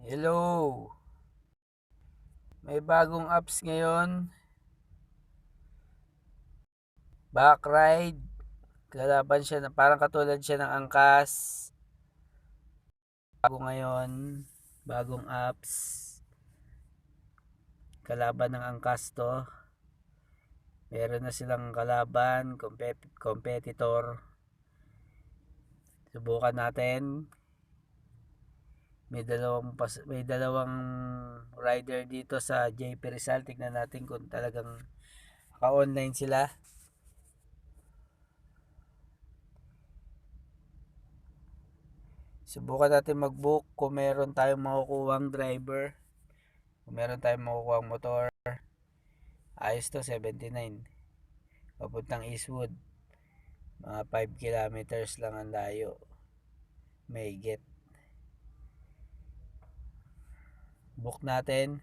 Hello! May bagong apps ngayon. Backride. Kalaban siya na parang katulad siya ng angkas. Bago ngayon. Bagong apps. Kalaban ng angkas to. Meron na silang kalaban, competitor. Subukan natin. May dalawang rider dito sa JP Rizal. Tignan natin kung talagang ka-online sila. Subukan natin mag-book kung meron tayong makukuhang driver. Kung meron tayong makukuhang motor. Ayos to, 79. Papuntang Eastwood. Mga 5 kilometers lang ang layo. May get. Book natin.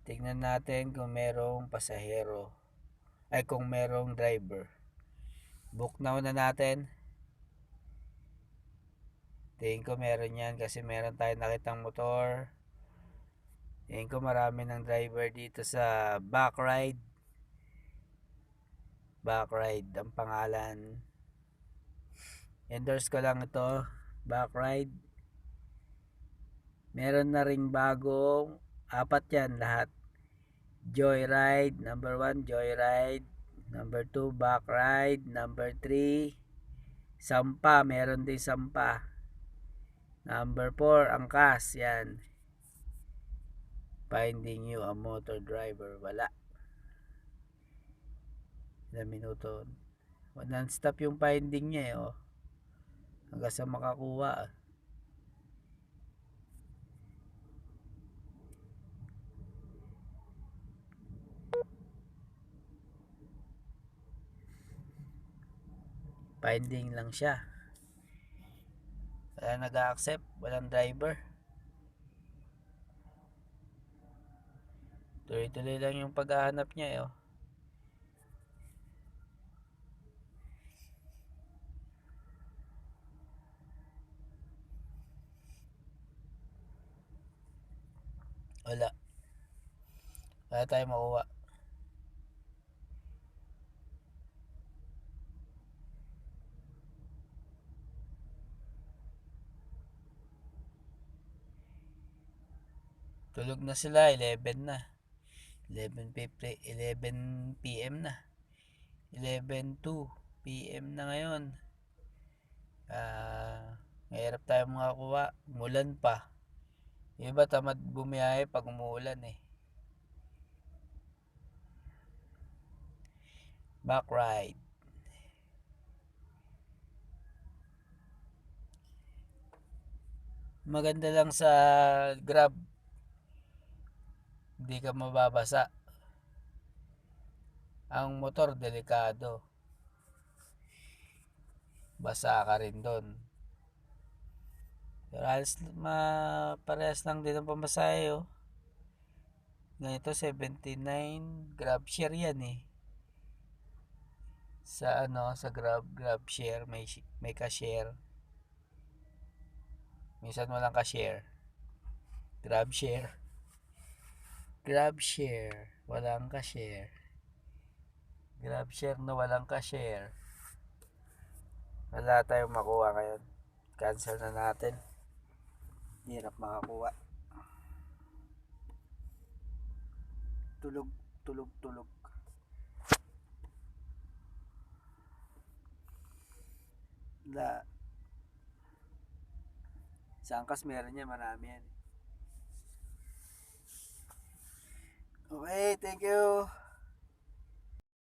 Tingnan natin kung merong pasahero. Ay, kung merong driver. Book now na natin. Tingin ko meron yan kasi meron tayong nakitang motor. Tingin ko marami ng driver dito sa Backride. Backride ang pangalan. Endorse ko lang ito. Backride. Meron na ring bagong 4 yan lahat. Joyride, number 1 Joyride, number 2 Backride, number 3 Sampa, meron din Sampa. Number 4 Angkas, yan. Finding you a motor driver, wala. Ilang minuto. Non-stop yung finding niya oh. Hanggang sa makakuha. Finding lang siya. Wala nag-accept, walang driver. Tuloy-tuloy lang yung paghahanap niya oh. Wala. Wala tayong makuha. Tulog na sila, 11 na. 11 p.m. na. 11:02 p.m. na ngayon. Mahirap tayo makakuha. Umulan pa. Yung iba tamad bumiyahe pag umuulan eh. Backride. Maganda lang sa Grab. Hindi ka mababasa. Ang motor delikado. Basa ka rin doon. Pero halos parehas lang din ang pamasahe oh. Ganito 79. Grab share yan eh. Sa Grab share may ka-share. Minsan walang ka-share. Grab share. Walang ka-share. Grab share na walang ka-share. Wala tayong makuha ngayon. Cancel na natin. Hirap makakuha. Tulog. Sa angkas meron yan, marami yan. Okay, thank you.